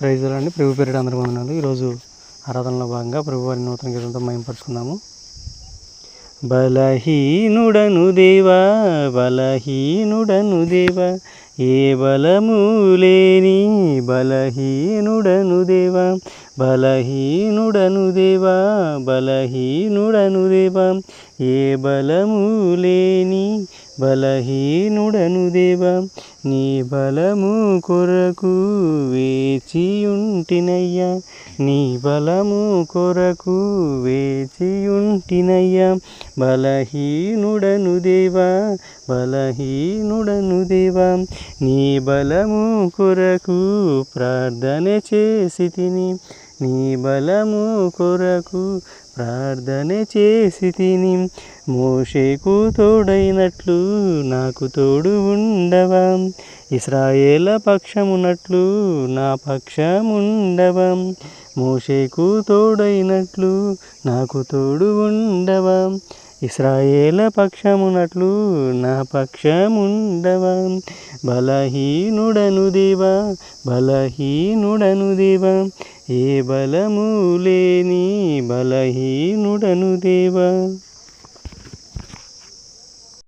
Praise అండి. ప్రభు పేరిట అందరి వందనాలు. ఈరోజు ఆరాధనలో భాగంగా ప్రభు వారి నూతన గీతంతో మహిమపరుచుకుందాము. బలహీనుడను దేవా, బలహీనుడను దేవా, ఏ బలము లేని బలహీనుడను దేవా, బలహీనుడను దేవా, బలహీనుడను దేవా, ఏ బలము లేని బలహీనుడను దేవా, నీ బలము కొరకు వేచియుంటినయ్యా, నీ బలము కొరకు వేచియుంటినయ్యా, బలహీనుడను దేవా, బలహీనుడను దేవా, నీ బలము కొరకు ప్రార్థన చేసి తిని, నీ బలము కొరకు ప్రార్థన చేసి తిని, మోషేకు తోడైనట్లు నాకు తోడు ఉండవా, ఇశ్రాయేల పక్షమునట్లు నా పక్షముండవా, మోషేకు తోడైనట్లు నాకు తోడు ఉండవా, ఇశ్రాయేల పక్షమునట్లు నా పక్షముండవా, బలహీనుడను దేవా, బలహీనుడను దేవా, ఏ బలము లేని బలహీనుడను దేవా.